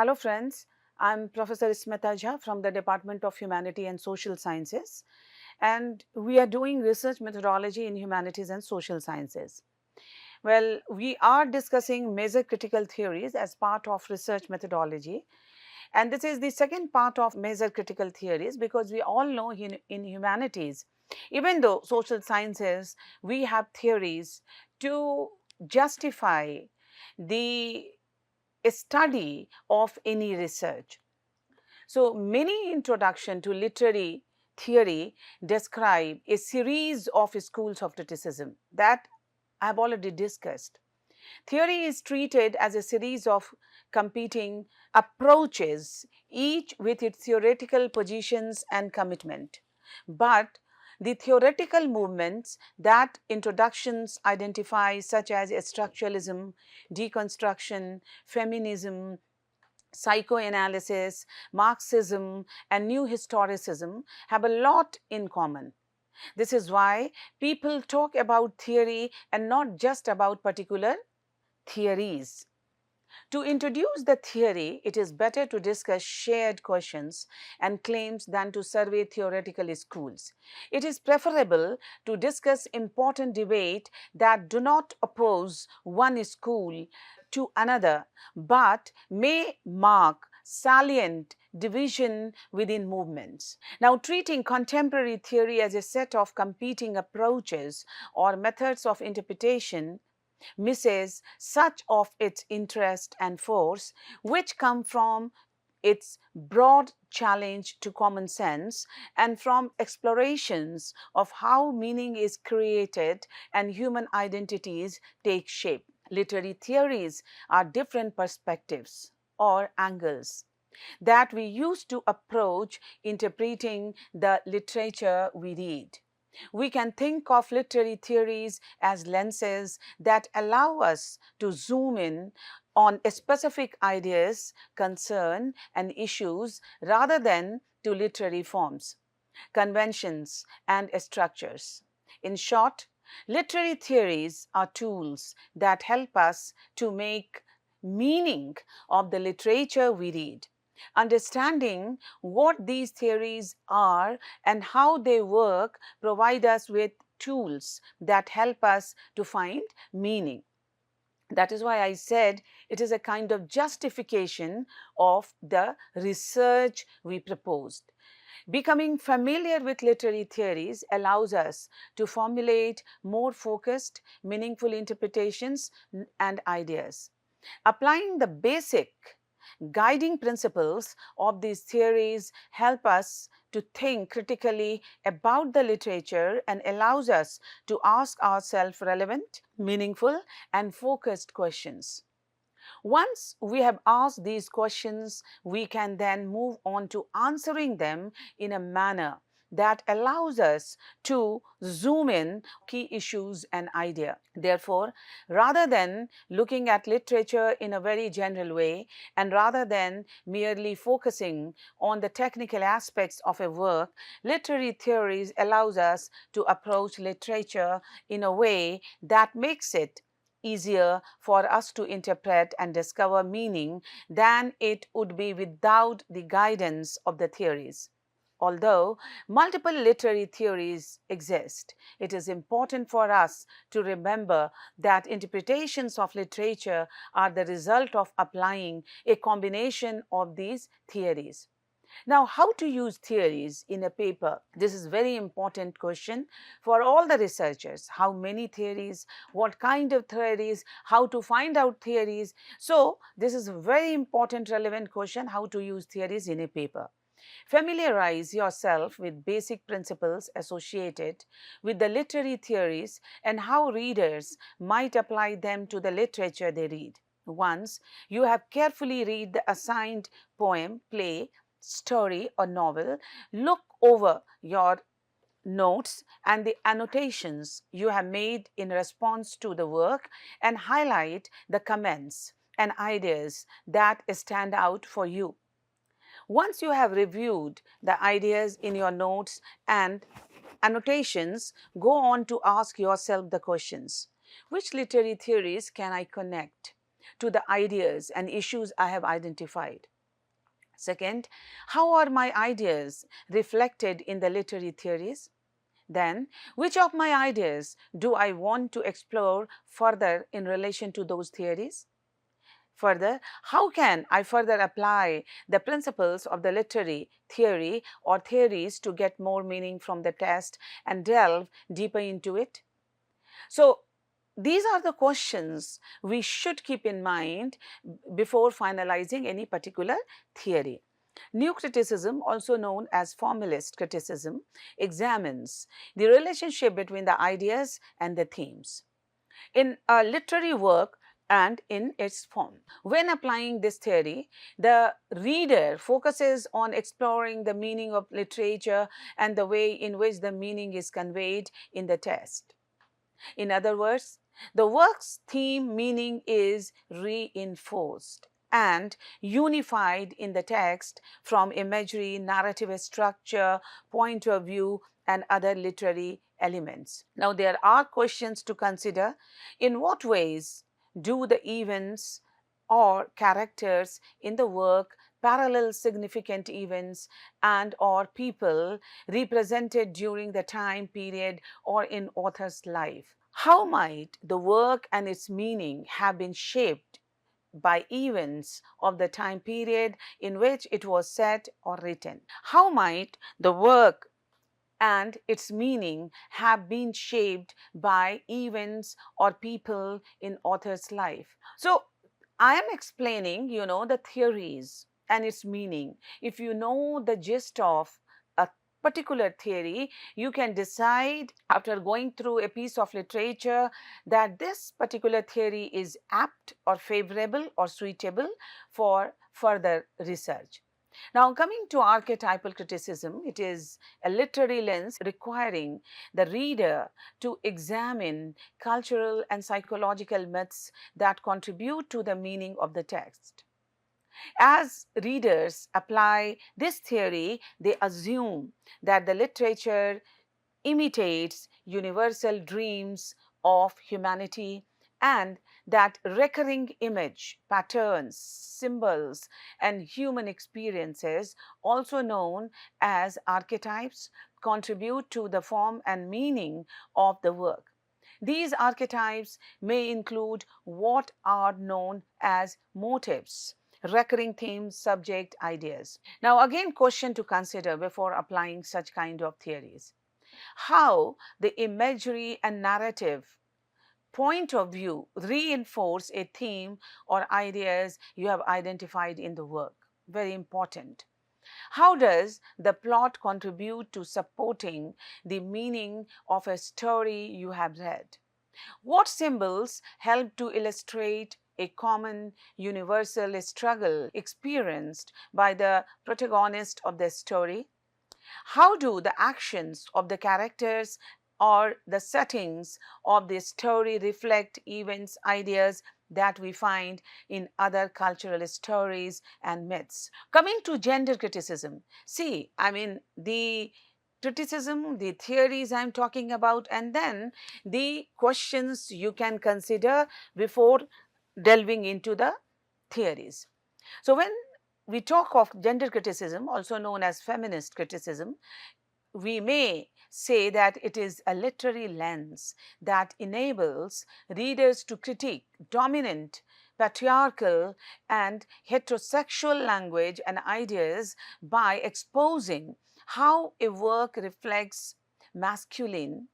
Hello friends, I'm Professor Smita Jha from the Department of Humanities and Social Sciences, and we are doing research methodology in Humanities and Social Sciences. Well, we are discussing major critical theories as part of research methodology, and this is the second part of major critical theories because we all know in humanities, even though social sciences, we have theories to justify the study of any research. So, many introduction to literary theory describe a series of schools of criticism that I have already discussed. Theory is treated as a series of competing approaches, each with its theoretical positions and commitment. But the theoretical movements that introductions identify, such as structuralism, deconstruction, feminism, psychoanalysis, Marxism, and new historicism have a lot in common. This is why people talk about theory and not just about particular theories. To introduce the theory, it is better to discuss shared questions and claims than to survey theoretical schools. It is preferable to discuss important debate that do not oppose one school to another, but may mark salient division within movements. Now, treating contemporary theory as a set of competing approaches or methods of interpretation misses such of its interest and force, which come from its broad challenge to common sense and from explorations of how meaning is created and human identities take shape. Literary theories are different perspectives or angles that we use to approach interpreting the literature we read. We can think of literary theories as lenses that allow us to zoom in on specific ideas, concern, and issues rather than to literary forms, conventions, and structures. In short, literary theories are tools that help us to make meaning of the literature we read. Understanding what these theories are and how they work provide us with tools that help us to find meaning. That is why I said it is a kind of justification of the research we proposed. Becoming familiar with literary theories allows us to formulate more focused, meaningful interpretations and ideas. Applying the basic guiding principles of these theories help us to think critically about the literature and allows us to ask ourselves relevant, meaningful, and focused questions. Once we have asked these questions, we can then move on to answering them in a manner that allows us to zoom in key issues and idea. Therefore, rather than looking at literature in a very general way and rather than merely focusing on the technical aspects of a work, literary theories allows us to approach literature in a way that makes it easier for us to interpret and discover meaning than it would be without the guidance of the theories. Although multiple literary theories exist, it is important for us to remember that interpretations of literature are the result of applying a combination of these theories. Now, how to use theories in a paper? This is a very important question for all the researchers. How many theories, what kind of theories, how to find out theories. So, this is a very important relevant question, how to use theories in a paper. Familiarize yourself with basic principles associated with the literary theories and how readers might apply them to the literature they read. Once you have carefully read the assigned poem, play, story or novel, look over your notes and the annotations you have made in response to the work and highlight the comments and ideas that stand out for you. Once you have reviewed the ideas in your notes and annotations, go on to ask yourself the questions. Which literary theories can I connect? to the ideas and issues I have identified? Second, how are my ideas reflected in the literary theories? Then, which of my ideas do I want to explore further in relation to those theories? Further, how can I further apply the principles of the literary theory or theories to get more meaning from the text and delve deeper into it? So, these are the questions we should keep in mind before finalizing any particular theory. New criticism, also known as formalist criticism, examines the relationship between the ideas and the themes in a literary work and in its form. When applying this theory, the reader focuses on exploring the meaning of literature and the way in which the meaning is conveyed in the text. In other words, the work's theme meaning is reinforced and unified in the text from imagery, narrative structure, point of view, and other literary elements. Now, there are questions to consider. In what ways do the events or characters in the work parallel significant events and or people represented during the time period or in author's life? How might the work and its meaning have been shaped by events of the time period in which it was set or written? How might the work and its meaning have been shaped by events or people in author's life? So, I am explaining, the theories and its meaning. If you know the gist of a particular theory, you can decide after going through a piece of literature that this particular theory is apt or favorable or suitable for further research. Now, coming to archetypal criticism, it is a literary lens requiring the reader to examine cultural and psychological myths that contribute to the meaning of the text. As readers apply this theory, they assume that the literature imitates universal dreams of humanity and that recurring image, patterns, symbols, and human experiences, also known as archetypes, contribute to the form and meaning of the work. These archetypes may include what are known as motifs, recurring themes, subject, ideas. Now, again, question to consider before applying such kind of theories: how the imagery and narrative point of view reinforce a theme or ideas you have identified in the work. Very important. How does the plot contribute to supporting the meaning of a story you have read? What symbols help to illustrate a common universal struggle experienced by the protagonist of the story? How do the actions of the characters or the settings of the story reflect events, ideas that we find in other cultural stories and myths? Coming to gender criticism, see, the criticism, the theories I'm talking about, and then the questions you can consider before delving into the theories. So, when we talk of gender criticism, also known as feminist criticism, we may say that it is a literary lens that enables readers to critique dominant, patriarchal, and heterosexual language and ideas by exposing how a work reflects masculine,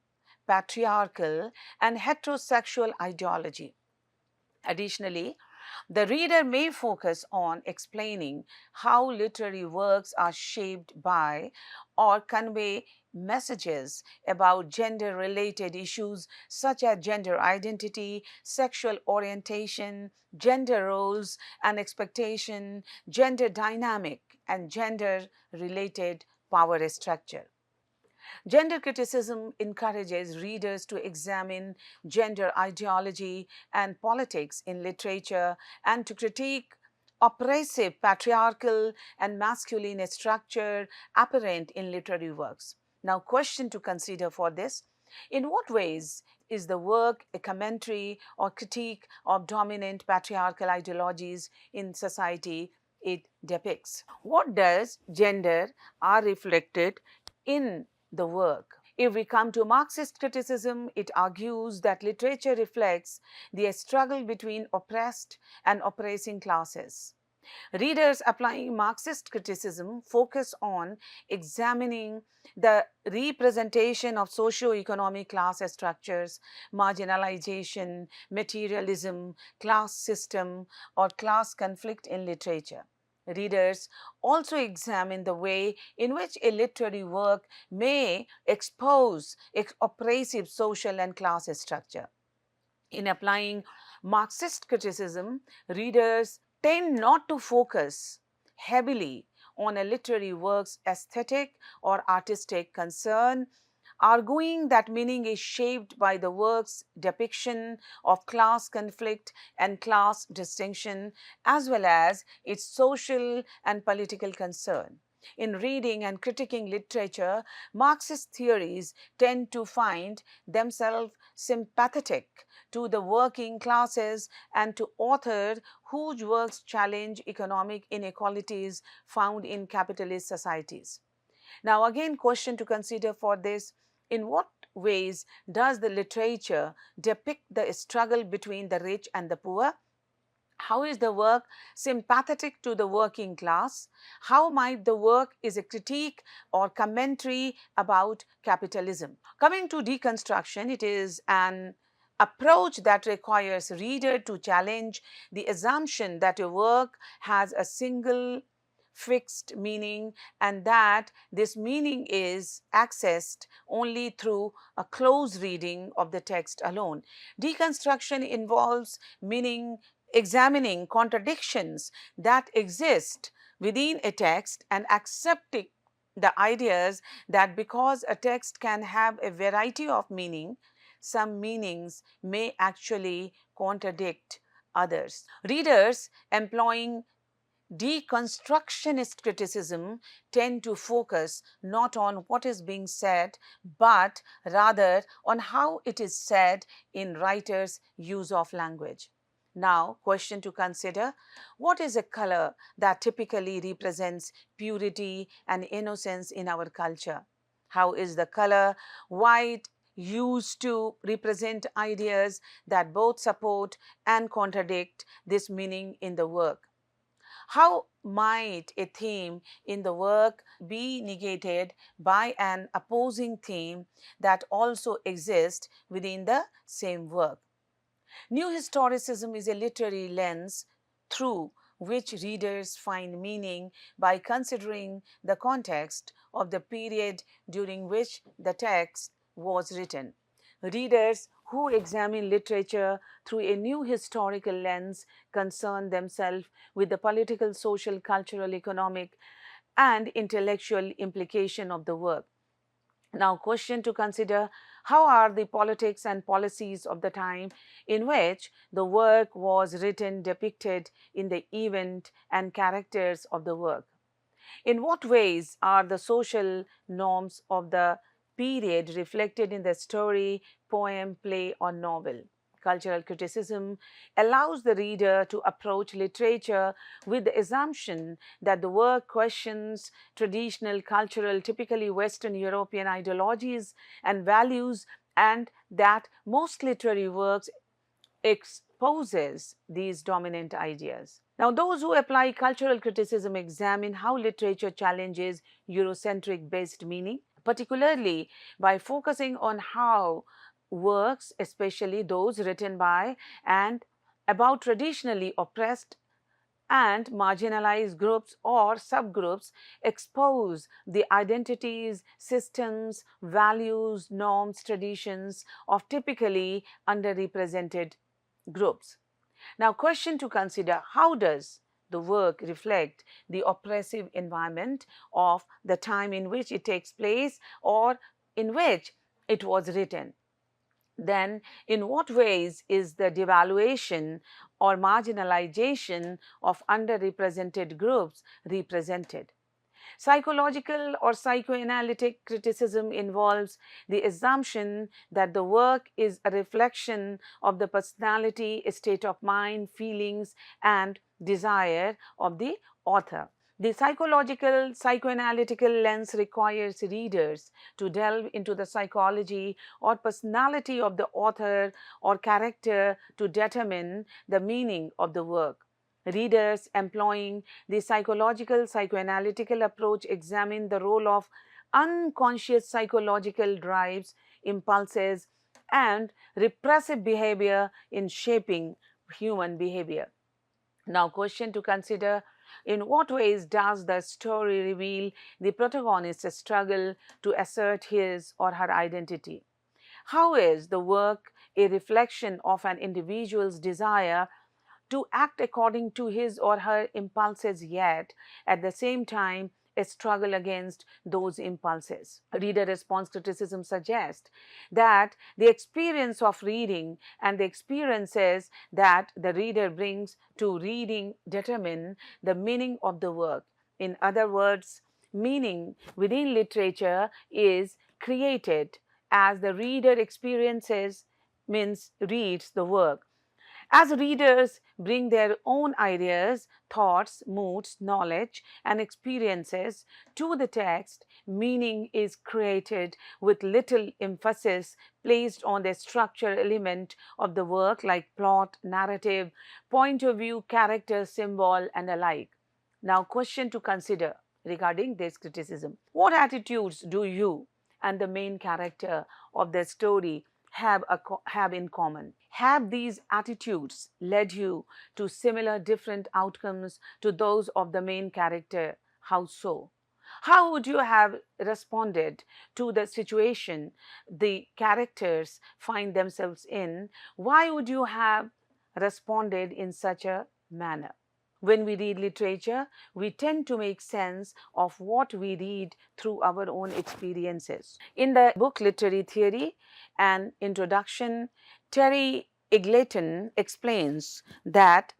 patriarchal, and heterosexual ideology. Additionally, the reader may focus on explaining how literary works are shaped by or convey messages about gender related issues such as gender identity, sexual orientation, gender roles and expectation, gender dynamic, and gender related power structure. Gender criticism encourages readers to examine gender ideology and politics in literature and to critique oppressive patriarchal and masculine structure apparent in literary works. Now, question to consider for this: In what ways is the work a commentary or critique of dominant patriarchal ideologies in society it depicts? What does gender are reflected in the work? If we come to Marxist criticism, it argues that literature reflects the struggle between oppressed and oppressing classes. Readers applying Marxist criticism focus on examining the representation of socio-economic class structures, marginalization, materialism, class system, or class conflict in literature. Readers also examine the way in which a literary work may expose oppressive social and class structure. In applying Marxist criticism, readers tend not to focus heavily on a literary work's aesthetic or artistic concern, arguing that meaning is shaped by the work's depiction of class conflict and class distinction, as well as its social and political concern. In reading and critiquing literature, Marxist theories tend to find themselves sympathetic to the working classes and to authors whose works challenge economic inequalities found in capitalist societies. Now, again, question to consider for this: in what ways does the literature depict the struggle between the rich and the poor? How is the work sympathetic to the working class? How might the work is a critique or commentary about capitalism? Coming to deconstruction, it is an approach that requires reader to challenge the assumption that a work has a single fixed meaning and that this meaning is accessed only through a close reading of the text alone. Deconstruction involves meaning examining contradictions that exist within a text and accepting the ideas that because a text can have a variety of meaning, some meanings may actually contradict others. Readers employing deconstructionist criticism tend to focus not on what is being said, but rather on how it is said in writers' use of language. Now, question to consider: what is a color that typically represents purity and innocence in our culture? How is the color white used to represent ideas that both support and contradict this meaning in the work? How might a theme in the work be negated by an opposing theme that also exists within the same work? New historicism is a literary lens through which readers find meaning by considering the context of the period during which the text was written. Readers who examine literature through a new historical lens concern themselves with the political, social, cultural, economic, and intellectual implication of the work. Now, question to consider: how are the politics and policies of the time in which the work was written depicted in the event and characters of the work? In what ways are the social norms of the period reflected in the story, poem, play, or novel? Cultural criticism allows the reader to approach literature with the assumption that the work questions traditional, cultural, typically Western European ideologies and values, and that most literary works exposes these dominant ideas. Now, those who apply cultural criticism examine how literature challenges Eurocentric based meaning, particularly by focusing on how works, especially those written by and about traditionally oppressed and marginalized groups or subgroups, expose the identities, systems, values, norms, traditions of typically underrepresented groups. Now, question to consider: how does the work reflect the oppressive environment of the time in which it takes place or in which it was written? Then, in what ways is the devaluation or marginalization of underrepresented groups represented? Psychological or psychoanalytic criticism involves the assumption that the work is a reflection of the personality, state of mind, feelings, and desire of the author. The psychological, psychoanalytical lens requires readers to delve into the psychology or personality of the author or character to determine the meaning of the work. Readers employing the psychological, psychoanalytical approach examine the role of unconscious psychological drives, impulses, and repressive behavior in shaping human behavior. Now, question to consider: in what ways does the story reveal the protagonist's struggle to assert his or her identity? How is the work a reflection of an individual's desire to act according to his or her impulses, yet at the same time a struggle against those impulses? Reader response criticism suggests that the experience of reading and the experiences that the reader brings to reading determine the meaning of the work. In other words, meaning within literature is created as the reader experiences, means reads the work. As readers bring their own ideas, thoughts, moods, knowledge, and experiences to the text, meaning is created with little emphasis placed on the structure element of the work, like plot, narrative, point of view, character, symbol, and alike. Now, question to consider regarding this criticism: what attitudes do you and the main character of the story have in common? Have these attitudes led you to similar different outcomes to those of the main character? How so? How would you have responded to the situation the characters find themselves in? Why would you have responded in such a manner? When we read literature, we tend to make sense of what we read through our own experiences. In the book Literary Theory and Introduction, Terry Eagleton explains that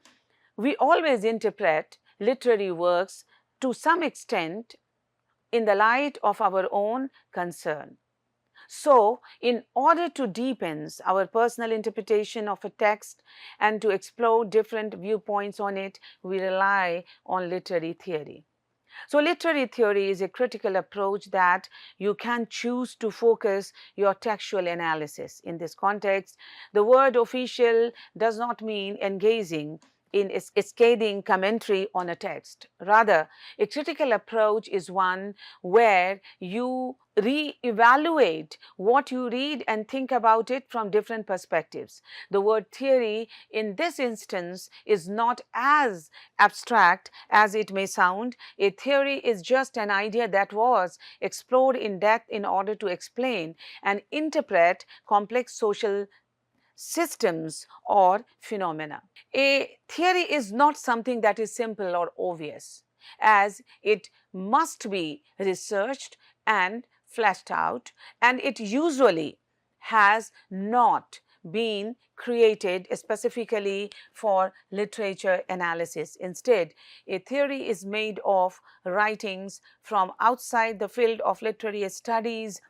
we always interpret literary works to some extent in the light of our own concern. So, in order to deepen our personal interpretation of a text and to explore different viewpoints on it, we rely on literary theory. So, literary theory is a critical approach that you can choose to focus your textual analysis. In this context, the word official does not mean engaging in a scathing commentary on a text. Rather, a critical approach is one where you re-evaluate what you read and think about it from different perspectives. The word theory in this instance is not as abstract as it may sound. A theory is just an idea that was explored in depth in order to explain and interpret complex social systems or phenomena. A theory is not something that is simple or obvious, as it must be researched and fleshed out, and it usually has not been created specifically for literature analysis. Instead, a theory is made of writings from outside the field of literary studies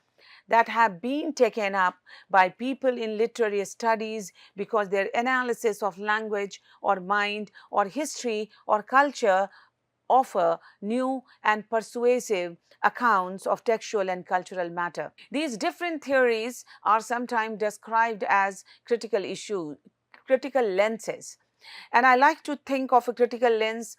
that have been taken up by people in literary studies because their analysis of language or mind or history or culture offer new and persuasive accounts of textual and cultural matter. These different theories are sometimes described as critical lenses. And I like to think of a critical lens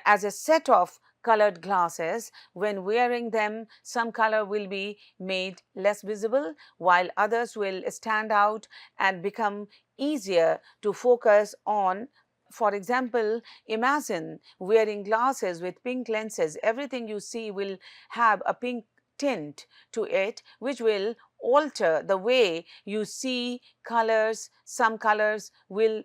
as a set of colored glasses. When wearing them, some color will be made less visible, while others will stand out and become easier to focus on. For example, imagine wearing glasses with pink lenses. Everything you see will have a pink tint to it, which will alter the way you see colors. Some colors will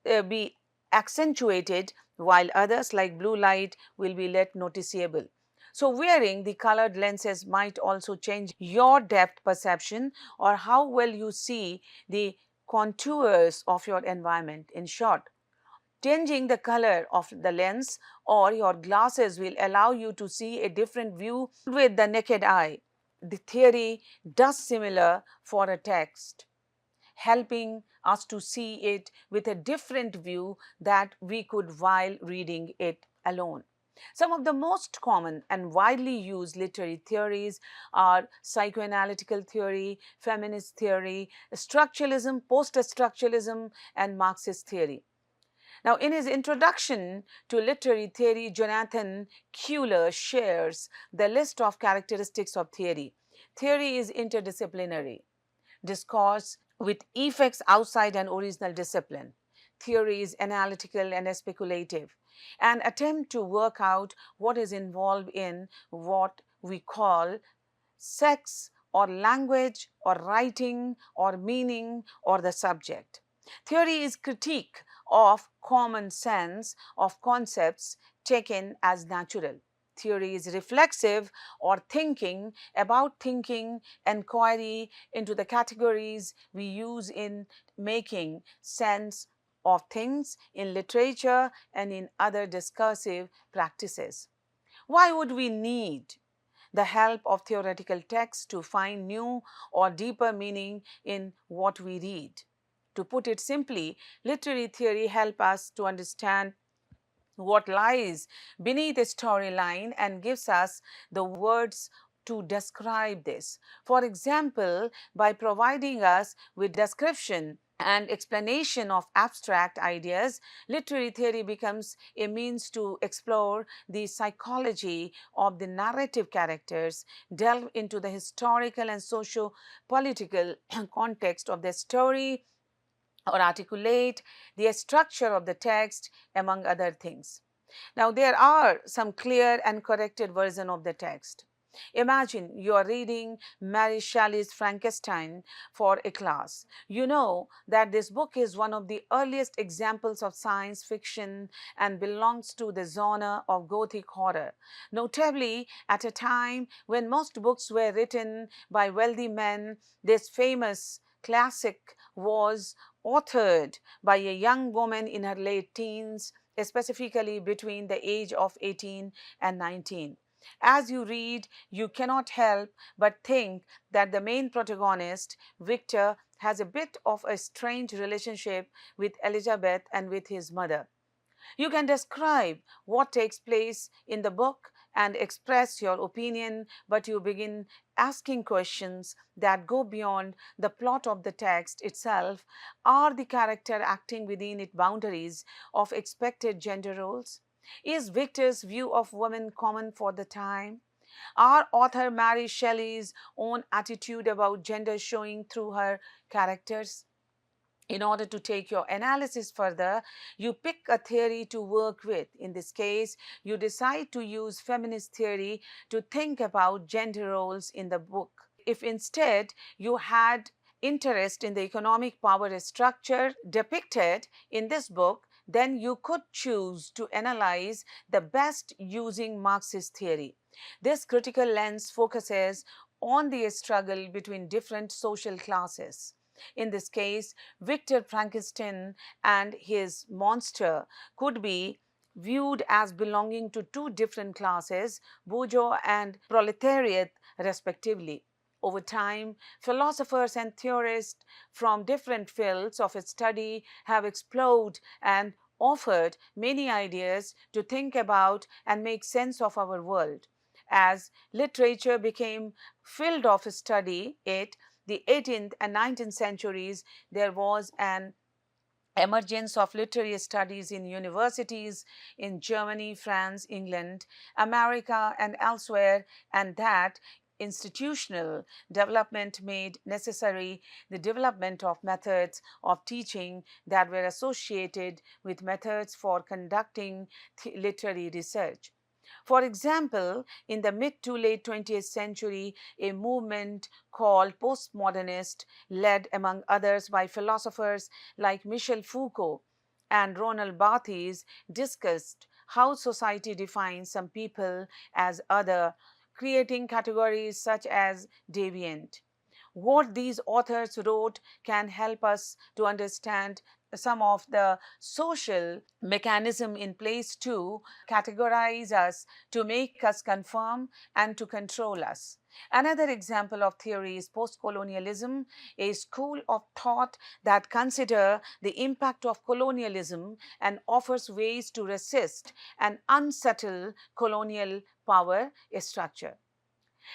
be accentuated, while others like blue light will be less noticeable. So, wearing the colored lenses might also change your depth perception or how well you see the contours of your environment. In short, Changing the color of the lens or your glasses will allow you to see a different view with the naked eye. The theory does similar for a text, helping us to see it with a different view that we could while reading it alone. Some of the most common and widely used literary theories are psychoanalytical theory, feminist theory, structuralism, post-structuralism, and Marxist theory. Now, in his introduction to literary theory, Jonathan Kuehler shares the list of characteristics of theory. Theory is interdisciplinary discourse with effects outside an original discipline. Theory is analytical and speculative, an attempt to work out what is involved in what we call sex or language or writing or meaning or the subject. Theory is critique of common sense of concepts taken as natural. Theory is reflexive or thinking about thinking, inquiry into the categories we use in making sense of things in literature and in other discursive practices. Why would we need the help of theoretical texts to find new or deeper meaning in what we read? To put it simply, literary theory helps us to understand what lies beneath a storyline and gives us the words to describe this. For example, by providing us with description and explanation of abstract ideas, literary theory becomes a means to explore the psychology of the narrative characters, delve into the historical and socio-political context of the story, or articulate the structure of the text, among other things. Now, there are some clear and corrected version of the text. Imagine you are reading Mary Shelley's Frankenstein for a class. You know that this book is one of the earliest examples of science fiction and belongs to the genre of Gothic horror, notably at a time when most books were written by wealthy men. This famous classic was authored by a young woman in her late teens, specifically between the age of 18 and 19. As you read, you cannot help but think that the main protagonist, Victor, has a bit of a strange relationship with Elizabeth and with his mother. You can describe what takes place in the book and express your opinion, but you begin asking questions that go beyond the plot of the text itself. Are the character acting within its boundaries of expected gender roles? Is Victor's view of women common for the time? Are author Mary Shelley's own attitude about gender showing through her characters? In order to take your analysis further, you pick a theory to work with. In this case, you decide to use feminist theory to think about gender roles in the book. If instead you had interest in the economic power structure depicted in this book, then you could choose to analyze the best using Marxist theory. This critical lens focuses on the struggle between different social classes. In this case, Victor Frankenstein and his monster could be viewed as belonging to two different classes, bourgeois and proletariat, respectively. Over time, philosophers and theorists from different fields of study have explored and offered many ideas to think about and make sense of our world. As literature became field of study, the 18th and 19th centuries, there was an emergence of literary studies in universities in Germany, France, England, America, and elsewhere, and that institutional development made necessary the development of methods of teaching that were associated with methods for conducting literary research. For example, in the mid to late 20th century, a movement called postmodernist, led among others by philosophers like Michel Foucault and Ronald Barthes, discussed how society defines some people as other, creating categories such as deviant. what these authors wrote can help us to understand some of the social mechanism in place to categorize us, to make us conform and to control us. Another example of theory is postcolonialism, a school of thought that consider the impact of colonialism and offers ways to resist and unsettle colonial power structure.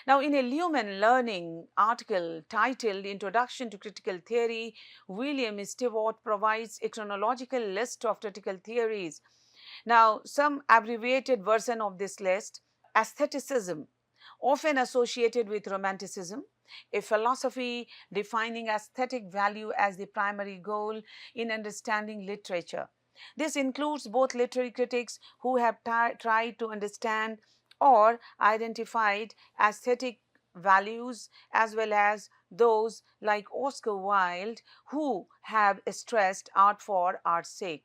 Now, in a Lumen Learning article titled Introduction to Critical Theory, William Stewart provides a chronological list of critical theories. Now, some abbreviated version of this list: aestheticism, often associated with romanticism, a philosophy defining aesthetic value as the primary goal in understanding literature. This includes both literary critics who have tried to understand or identified aesthetic values, as well as those like Oscar Wilde who have stressed art for art's sake.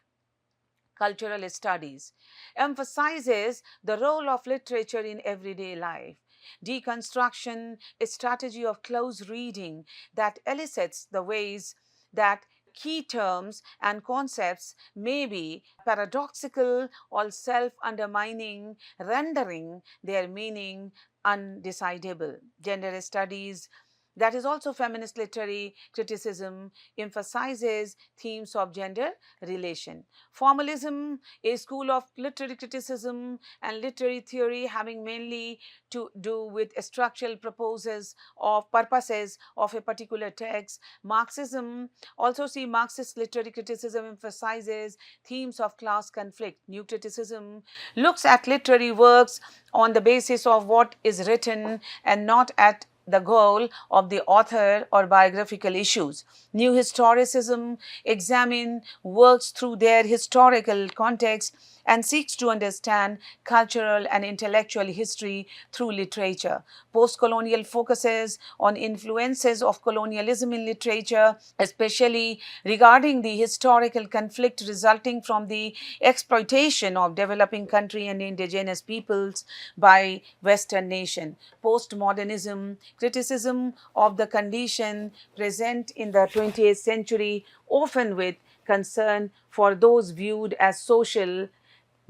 Cultural studies emphasizes the role of literature in everyday life. Deconstruction, a strategy of close reading that elicits the ways that key terms and concepts may be paradoxical or self-undermining, rendering their meaning undecidable. Gender studies, that is also feminist literary criticism, emphasizes themes of gender relation. Formalism, a school of literary criticism and literary theory having mainly to do with structural purposes of a particular text. Marxism, also see Marxist literary criticism, emphasizes themes of class conflict. New criticism looks at literary works on the basis of what is written and not at the goal of the author or biographical issues. New historicism examines works through their historical context and seeks to understand cultural and intellectual history through literature. Postcolonial focuses on influences of colonialism in literature, especially regarding the historical conflict resulting from the exploitation of developing country and indigenous peoples by Western nation. Postmodernism, criticism of the condition present in the 20th century, often with concern for those viewed as social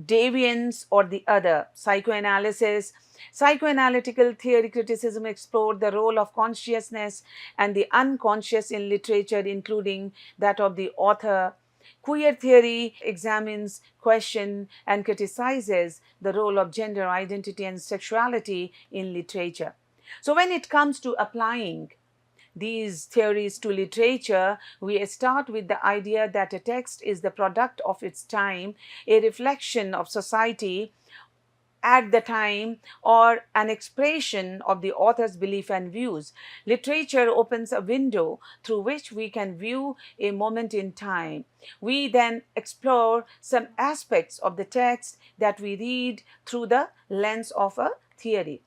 deviance or the other. Psychoanalysis, psychoanalytical theory criticism explored the role of consciousness and the unconscious in literature, including that of the author. Queer theory examines, questions, and criticizes the role of gender identity and sexuality in literature. So, when it comes to applying these theories to literature, we start with the idea that a text is the product of its time, a reflection of society at the time, or an expression of the author's belief and views. Literature opens a window through which we can view a moment in time. We then explore some aspects of the text that we read through the lens of a theory.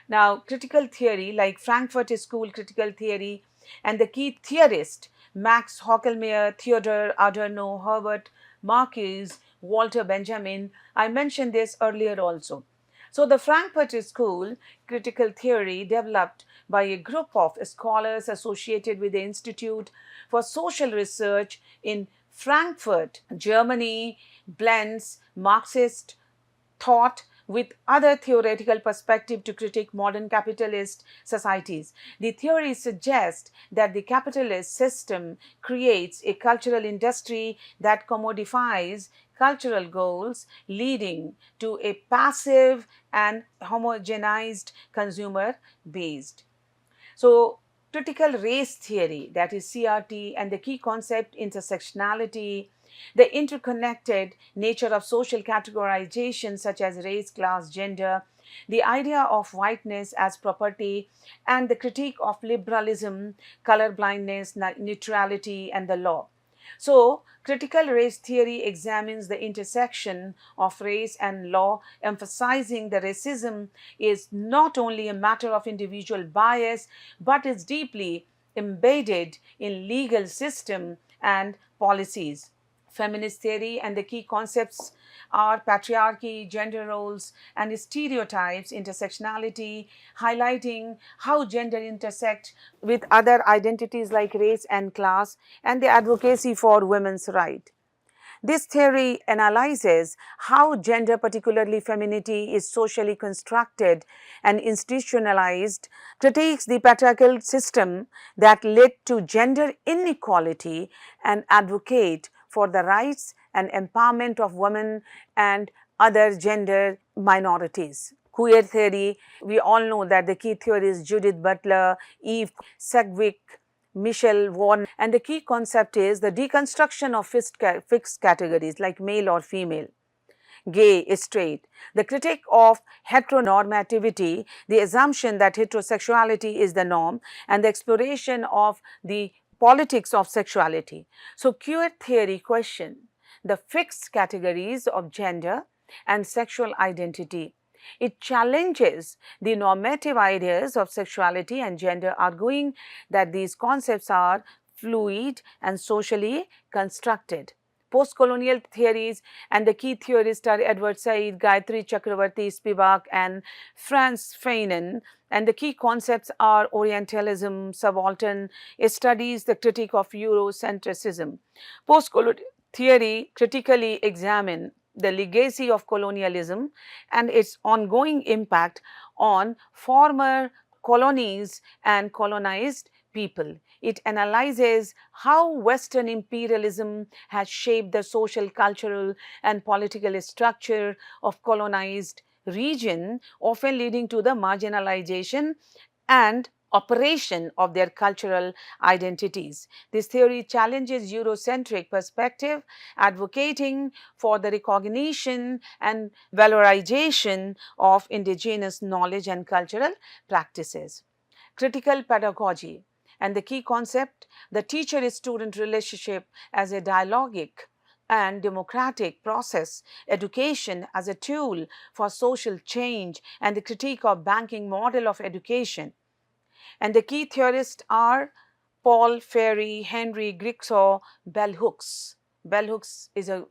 Now, critical theory like Frankfurt School critical theory and the key theorists Max Horkheimer, Theodor Adorno, Herbert Marcuse, Walter Benjamin, I mentioned this earlier also. So, the Frankfurt School critical theory, developed by a group of scholars associated with the Institute for Social Research in Frankfurt, Germany, blends Marxist thought with other theoretical perspective to critique modern capitalist societies. The theory suggests that the capitalist system creates a cultural industry that commodifies cultural goals, leading to a passive and homogenized consumer based. So, critical race theory, that is CRT, and the key concept intersectionality, the interconnected nature of social categorization such as race, class, gender, the idea of whiteness as property, and the critique of liberalism, color blindness, neutrality, and the law. So, critical race theory examines the intersection of race and law, emphasizing that racism is not only a matter of individual bias, but is deeply embedded in legal system and policies. feminist theory, and the key concepts are patriarchy, gender roles, and stereotypes, intersectionality, highlighting how gender intersect with other identities like race and class, and the advocacy for women's rights. This theory analyzes how gender, particularly femininity, is socially constructed and institutionalized, critiques the patriarchal system that led to gender inequality, and advocate for the rights and empowerment of women and other gender minorities. Queer theory, we all know that the key theories Judith Butler, Eve Sedgwick, Michelle Warren, and the key concept is the deconstruction of fixed categories like male or female, gay, straight, the critique of heteronormativity, the assumption that heterosexuality is the norm, and the exploration of the politics of sexuality. So, queer theory question the fixed categories of gender and sexual identity. It challenges the normative ideas of sexuality and gender, arguing that these concepts are fluid and socially constructed. Postcolonial theories and the key theorists are Edward Said, Gayatri Chakravarti Spivak, and Franz Fanon. And the key concepts are Orientalism, subaltern studies, the critique of Eurocentrism. Postcolonial theory critically examine the legacy of colonialism and its ongoing impact on former colonies and colonized people. It analyzes how Western imperialism has shaped the social, cultural, and political structure of colonized region, often leading to the marginalization and operation of their cultural identities. This theory challenges Eurocentric perspective, advocating for the recognition and valorization of indigenous knowledge and cultural practices. Critical pedagogy and the key concept, the teacher-student relationship as a dialogic and democratic process, education as a tool for social change, and the critique of banking model of education. And the key theorists are Paul Ferry, Henry Grigsaw, Bell Hooks. Bell Hooks is a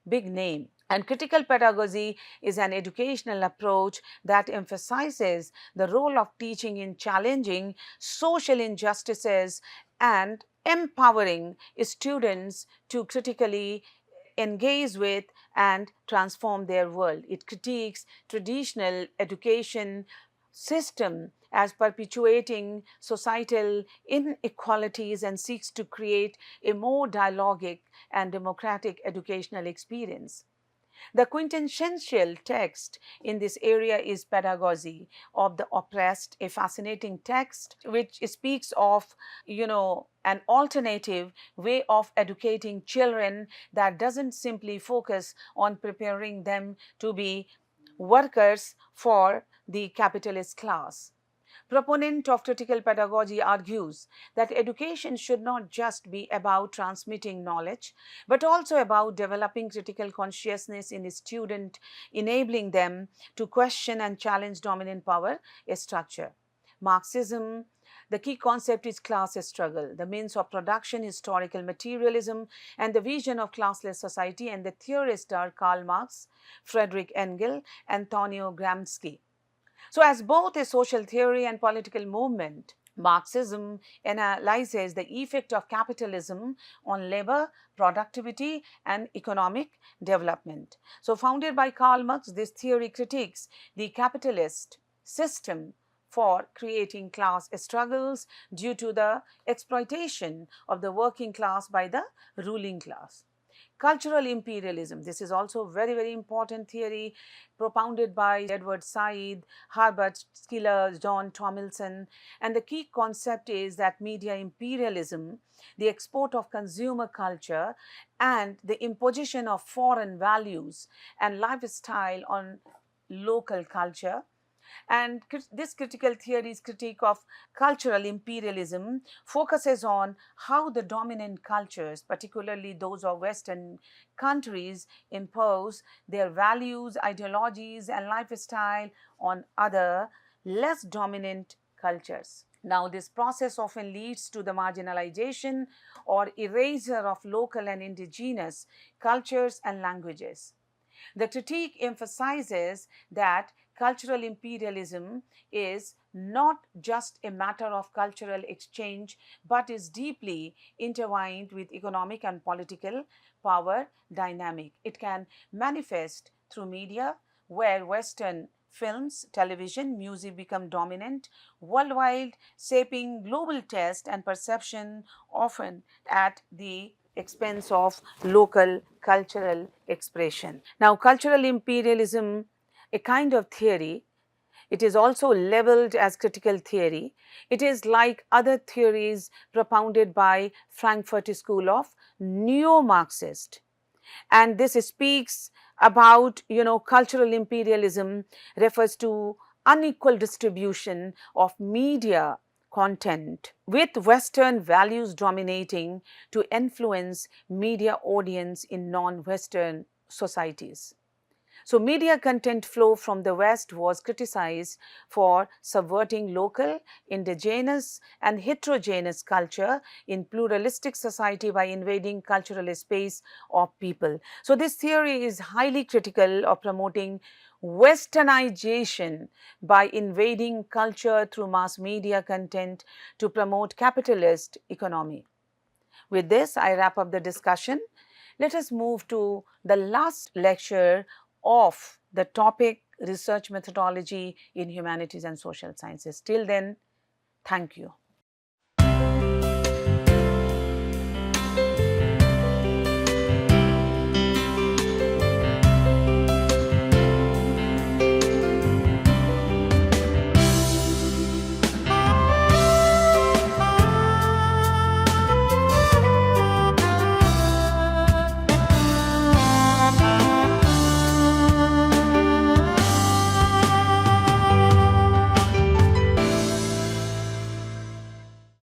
big name. And critical pedagogy is an educational approach that emphasizes the role of teaching in challenging social injustices and empowering students to critically engage with and transform their world. It critiques traditional education system as perpetuating societal inequalities and seeks to create a more dialogic and democratic educational experience. The quintessential text in this area is Pedagogy of the Oppressed, a fascinating text which speaks of, an alternative way of educating children that doesn't simply focus on preparing them to be workers for the capitalist class. Proponent of critical pedagogy argues that education should not just be about transmitting knowledge, but also about developing critical consciousness in a student, enabling them to question and challenge dominant power structure. Marxism, the key concept is class struggle, the means of production, historical materialism, and the vision of classless society, and the theorists are Karl Marx, Friedrich Engels, Antonio Gramsci. So, as both a social theory and political movement, Marxism analyzes the effect of capitalism on labor, productivity, and economic development. So, founded by Karl Marx, this theory critiques the capitalist system for creating class struggles due to the exploitation of the working class by the ruling class. Cultural imperialism, this is also very, very important theory propounded by Edward Said, Herbert Skyler, John Tomlinson, and the key concept is that media imperialism, the export of consumer culture and the imposition of foreign values and lifestyle on local culture. And this critical theory's critique of cultural imperialism focuses on how the dominant cultures, particularly those of Western countries, impose their values, ideologies, and lifestyle on other less dominant cultures. Now, this process often leads to the marginalization or erasure of local and indigenous cultures and languages. The critique emphasizes that cultural imperialism is not just a matter of cultural exchange, but is deeply intertwined with economic and political power dynamic. It can manifest through media, where Western films, television, music become dominant worldwide, shaping global taste and perception, often at the expense of local cultural expression. Now, cultural imperialism, a kind of theory, it is also labeled as critical theory. It is like other theories propounded by Frankfurt School of neo-Marxist, and this speaks about, cultural imperialism refers to unequal distribution of media content, with Western values dominating to influence media audience in non-Western societies. So, media content flow from the West was criticized for subverting local, indigenous, and heterogeneous culture in pluralistic society by invading cultural space of people. So, this theory is highly critical of promoting Westernization by invading culture through mass media content to promote capitalist economy. With this, I wrap up the discussion. Let us move to the last lecture of the topic research methodology in humanities and social sciences. Till then, thank you.